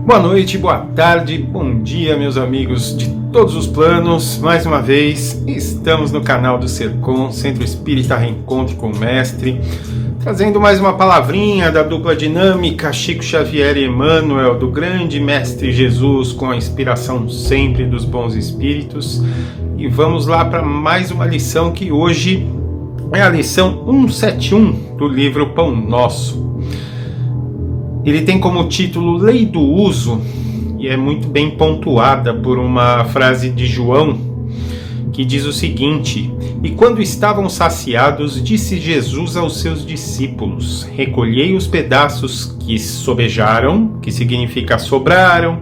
Boa noite, boa tarde, bom dia, meus amigos de todos os planos. Mais uma vez, estamos no canal do Sercom, Centro Espírita Reencontro com o Mestre, trazendo mais uma palavrinha da dupla dinâmica Chico Xavier e Emmanuel, do grande Mestre Jesus, com a inspiração sempre dos bons espíritos. E vamos lá para mais uma lição que hoje é a lição 171 do livro Pão Nosso. Ele tem como título Lei do Uso e é muito bem pontuada por uma frase de João que diz o seguinte: E quando estavam saciados, disse Jesus aos seus discípulos: Recolhei os pedaços que sobejaram, que significa sobraram,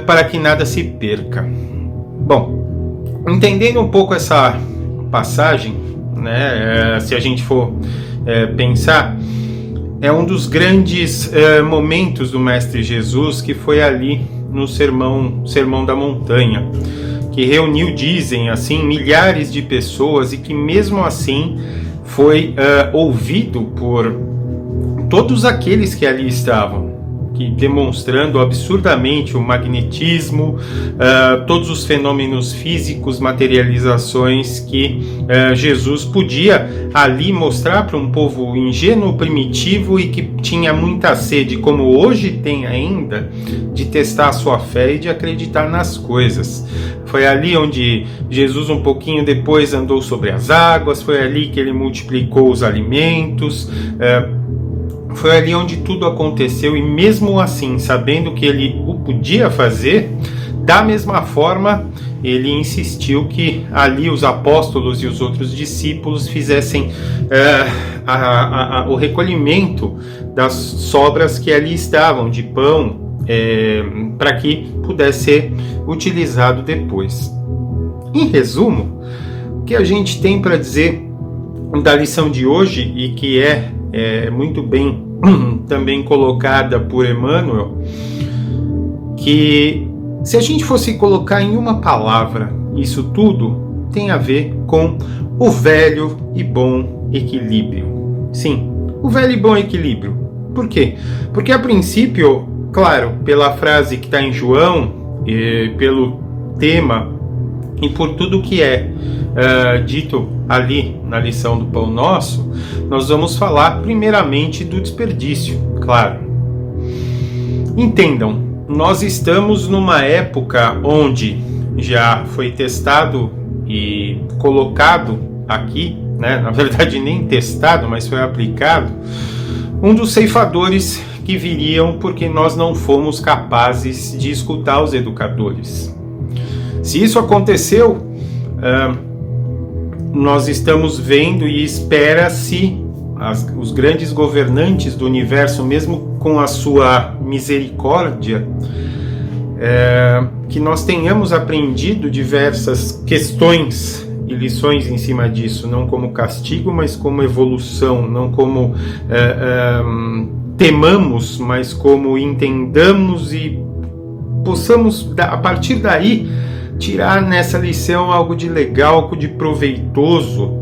para que nada se perca. Bom, entendendo um pouco essa passagem, né, se a gente for pensar, é um dos grandes momentos do Mestre Jesus, que foi ali no Sermão da Montanha, que reuniu, dizem assim, milhares de pessoas e que mesmo assim foi ouvido por todos aqueles que ali estavam, que demonstrando absurdamente o magnetismo, todos os fenômenos físicos, materializações que Jesus podia ali mostrar para um povo ingênuo, primitivo e que tinha muita sede, como hoje tem ainda, de testar a sua fé e de acreditar nas coisas. Foi ali onde Jesus, um pouquinho depois, andou sobre as águas, foi ali que ele multiplicou os alimentos, foi ali onde tudo aconteceu, e mesmo assim, sabendo que ele o podia fazer, da mesma forma, ele insistiu que ali os apóstolos e os outros discípulos fizessem o recolhimento das sobras que ali estavam, de pão, para que pudesse ser utilizado depois. Em resumo, o que a gente tem para dizer da lição de hoje, e que é muito bem também colocada por Emmanuel, que se a gente fosse colocar em uma palavra, isso tudo tem a ver com o velho e bom equilíbrio. Sim, o velho e bom equilíbrio. Por quê? Porque a princípio, claro, pela frase que está em João, pelo tema e por tudo que é dito ali na lição do Pão Nosso, nós vamos falar primeiramente do desperdício, claro. Entendam, nós estamos numa época onde já foi testado e colocado aqui, né, na verdade nem testado, mas foi aplicado, um dos ceifadores que viriam porque nós não fomos capazes de escutar os educadores. Se isso aconteceu, nós estamos vendo e espera-se os grandes governantes do universo, mesmo com a sua misericórdia, que nós tenhamos aprendido diversas questões e lições em cima disso, não como castigo, mas como evolução, não como temamos, mas como entendamos e possamos, a partir daí, tirar nessa lição algo de legal, algo de proveitoso,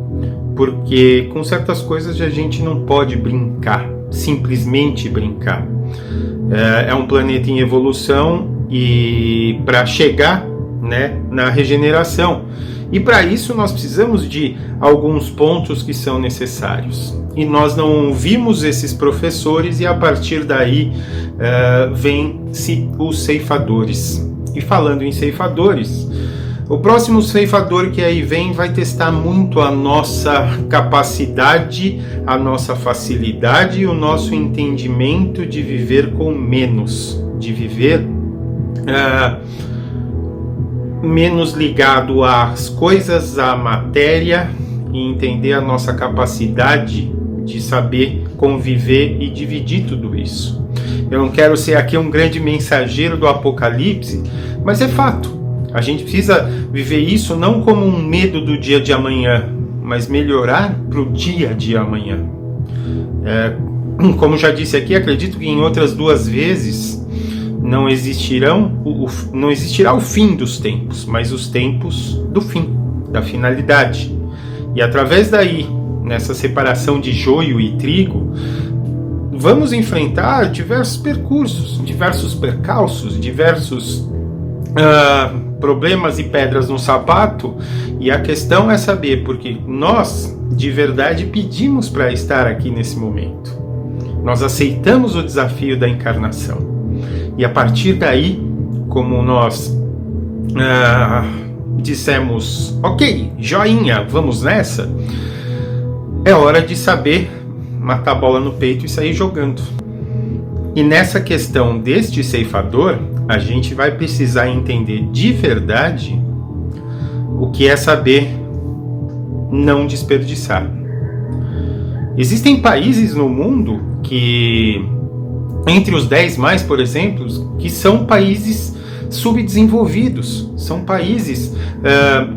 porque com certas coisas a gente não pode brincar, simplesmente brincar. É um planeta em evolução e para chegar, né, na regeneração. E para isso nós precisamos de alguns pontos que são necessários. E nós não ouvimos esses professores, e a partir daí vêm-se os ceifadores. E falando em ceifadores, o próximo ceifador que aí vem vai testar muito a nossa capacidade, a nossa facilidade e o nosso entendimento de viver com menos, de viver menos ligado às coisas, à matéria, e entender a nossa capacidade de saber conviver e dividir tudo isso. Eu não quero ser aqui um grande mensageiro do Apocalipse, mas é fato. A gente precisa viver isso não como um medo do dia de amanhã, mas melhorar para o dia de amanhã. Como já disse aqui, acredito que em outras 2 vezes não existirá o fim dos tempos, mas os tempos do fim, da finalidade. E através daí, nessa separação de joio e trigo, vamos enfrentar diversos percursos, diversos percalços, diversos problemas e pedras no sapato, e a questão é saber porque nós de verdade pedimos para estar aqui nesse momento. Nós aceitamos o desafio da encarnação, e a partir daí, como nós dissemos, ok, joinha, vamos nessa, é hora de saber matar a bola no peito e sair jogando. E nessa questão deste ceifador, a gente vai precisar entender de verdade o que é saber não desperdiçar. Existem países no mundo que, entre os 10 mais, por exemplo, que são países subdesenvolvidos, são países,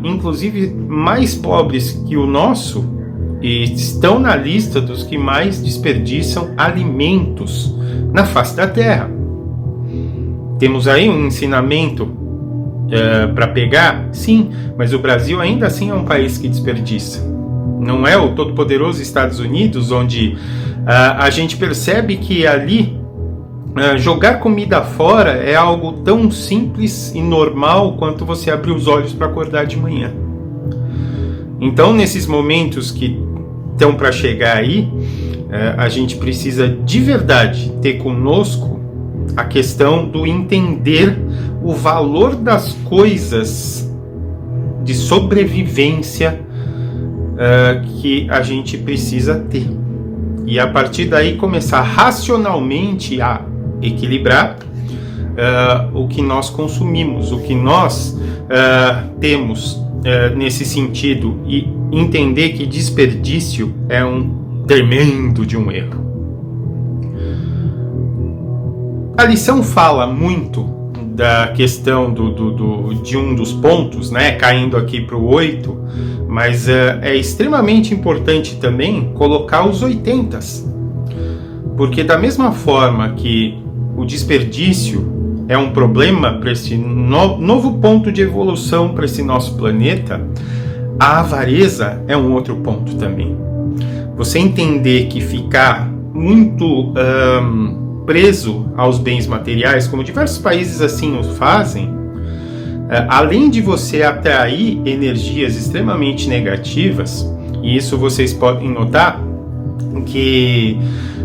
inclusive, mais pobres que o nosso, e estão na lista dos que mais desperdiçam alimentos na face da Terra. Temos aí um ensinamento para pegar? Sim, mas o Brasil ainda assim é um país que desperdiça. Não é o todo-poderoso Estados Unidos, onde a gente percebe que ali jogar comida fora é algo tão simples e normal quanto você abrir os olhos para acordar de manhã. Então, nesses momentos que estão para chegar aí, a gente precisa de verdade ter conosco a questão do entender o valor das coisas de sobrevivência que a gente precisa ter. E a partir daí começar racionalmente a equilibrar o que nós consumimos, o que nós temos nesse sentido, e entender que desperdício é um tremendo de um erro. A lição fala muito da questão de um dos pontos, né, caindo aqui para o 8, mas é extremamente importante também colocar os 80s, porque da mesma forma que o desperdício é um problema para esse novo ponto de evolução para esse nosso planeta, a avareza é um outro ponto também. Você entender que ficar muito preso aos bens materiais, como diversos países assim o fazem, além de você atrair energias extremamente negativas, e isso vocês podem notar que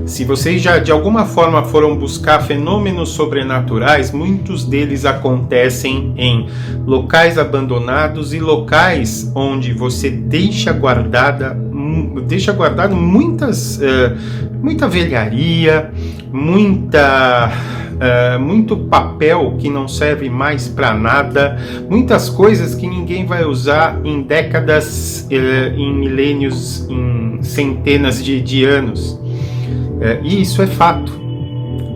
se vocês já de alguma forma foram buscar fenômenos sobrenaturais, muitos deles acontecem em locais abandonados e locais onde você deixa guardado muita velharia, muito papel que não serve mais para nada, muitas coisas que ninguém vai usar em décadas, em milênios, em centenas de anos. E isso é fato.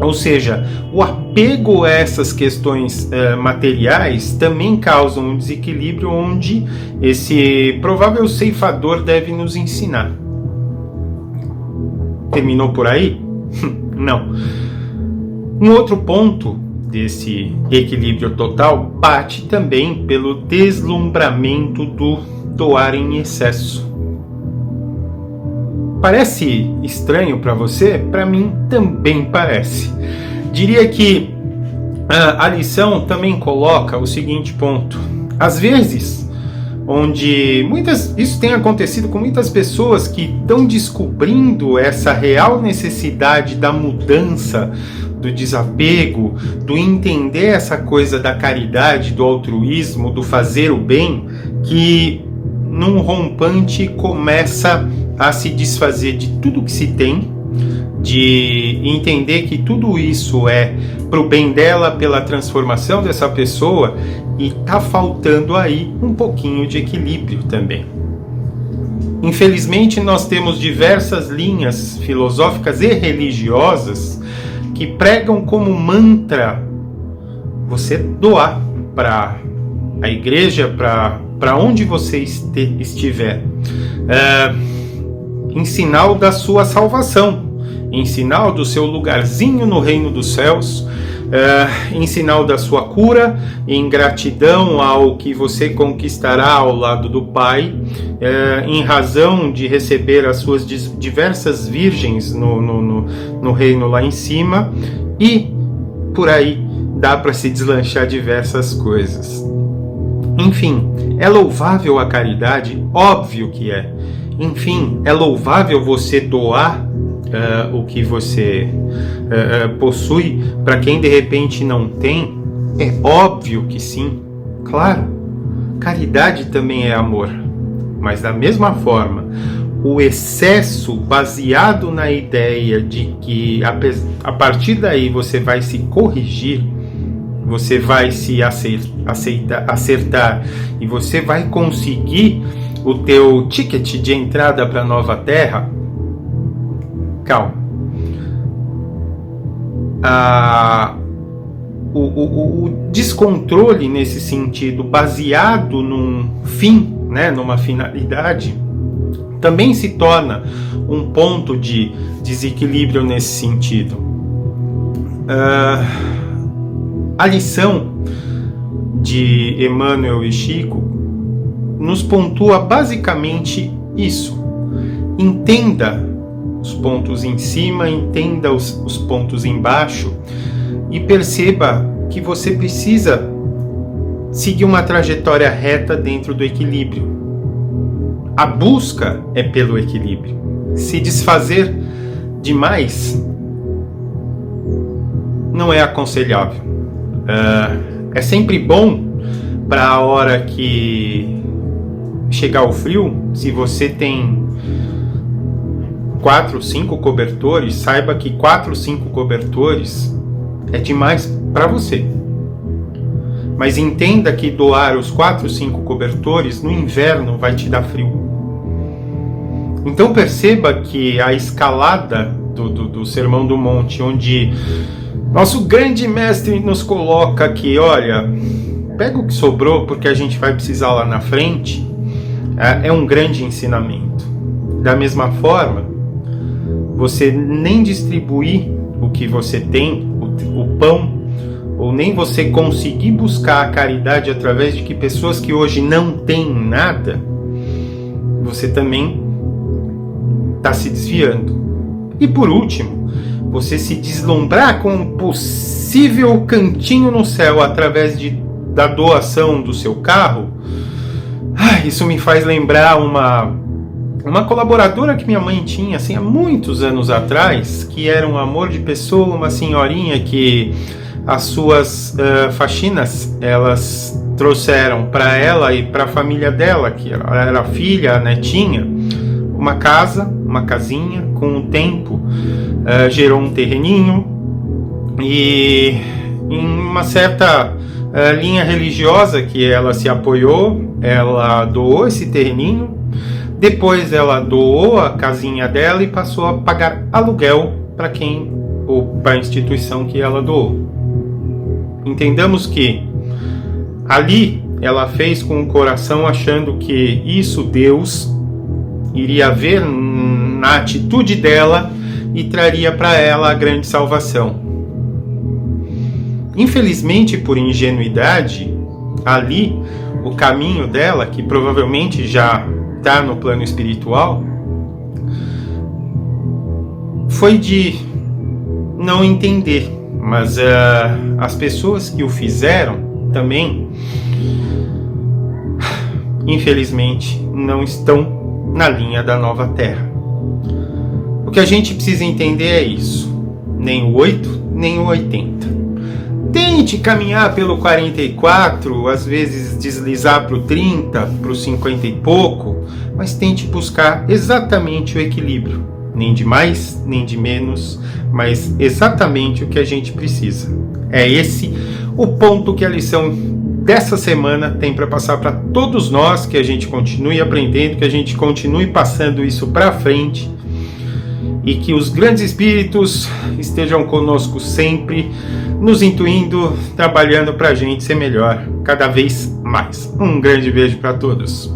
Ou seja, o apego a essas questões materiais também causa um desequilíbrio onde esse provável ceifador deve nos ensinar. Terminou por aí? Não. Um outro ponto desse equilíbrio total bate também pelo deslumbramento do doar em excesso. Parece estranho para você? Para mim também parece. Diria que a lição também coloca o seguinte ponto. Às vezes, isso tem acontecido com muitas pessoas que estão descobrindo essa real necessidade da mudança, do desapego, do entender essa coisa da caridade, do altruísmo, do fazer o bem, que num rompante começa a se desfazer de tudo que se tem, de entender que tudo isso é para o bem dela, pela transformação dessa pessoa, e está faltando aí um pouquinho de equilíbrio também. Infelizmente, nós temos diversas linhas filosóficas e religiosas que pregam como mantra você doar para a igreja, para onde você estiver, em sinal da sua salvação, em sinal do seu lugarzinho no reino dos céus, em sinal da sua cura, em gratidão ao que você conquistará ao lado do Pai, em razão de receber as suas diversas virgens no reino lá em cima, e por aí dá para se deslanchar diversas coisas. Enfim, é louvável a caridade? Óbvio que é. Enfim, é louvável você doar o que você possui para quem de repente não tem? É óbvio que sim, claro. Caridade também é amor, mas da mesma forma, o excesso baseado na ideia de que a partir daí você vai se corrigir, você vai se acertar e você vai conseguir o teu ticket de entrada para a nova terra. Calma. O descontrole nesse sentido, baseado num fim, né, numa finalidade, também se torna um ponto de desequilíbrio nesse sentido. A lição de Emmanuel e Chico nos pontua basicamente isso. Entenda os pontos em cima, entenda os pontos embaixo e perceba que você precisa seguir uma trajetória reta dentro do equilíbrio. A busca é pelo equilíbrio. Se desfazer demais não é aconselhável. É sempre bom para a hora que chegar o frio, se você tem 4, 5 cobertores, saiba que 4, 5 cobertores é demais para você. Mas entenda que doar os 4, 5 cobertores no inverno vai te dar frio. Então perceba que a escalada do Sermão do Monte, onde nosso grande mestre nos coloca que, olha, pega o que sobrou porque a gente vai precisar lá na frente, é um grande ensinamento. Da mesma forma, você nem distribuir o que você tem, o pão, ou nem você conseguir buscar a caridade através de que pessoas que hoje não têm nada, você também está se desviando. E por último, você se deslumbrar com um possível cantinho no céu através da doação do seu carro. Isso me faz lembrar uma colaboradora que minha mãe tinha assim, há muitos anos atrás, que era um amor de pessoa, uma senhorinha que as suas faxinas elas trouxeram para ela e para a família dela, que era a filha, a netinha, uma casinha, com o tempo gerou um terreninho, e em uma certa linha religiosa que ela se apoiou, ela doou esse terreninho. Depois ela doou a casinha dela e passou a pagar aluguel para a instituição que ela doou. Entendamos que ali ela fez com o coração, achando que isso Deus iria ver na atitude dela e traria para ela a grande salvação. Infelizmente, por ingenuidade, ali o caminho dela, que provavelmente já está no plano espiritual, foi de não entender, mas as pessoas que o fizeram também, infelizmente, não estão na linha da nova terra. O que a gente precisa entender é isso: nem o 8, nem o 80. Tente caminhar pelo 44, às vezes deslizar para o 30, para o 50 e pouco, mas tente buscar exatamente o equilíbrio. Nem de mais, nem de menos, mas exatamente o que a gente precisa. É esse o ponto que a lição dessa semana tem para passar para todos nós, que a gente continue aprendendo, que a gente continue passando isso para frente, e que os grandes espíritos estejam conosco sempre, nos intuindo, trabalhando para a gente ser melhor cada vez mais. Um grande beijo para todos.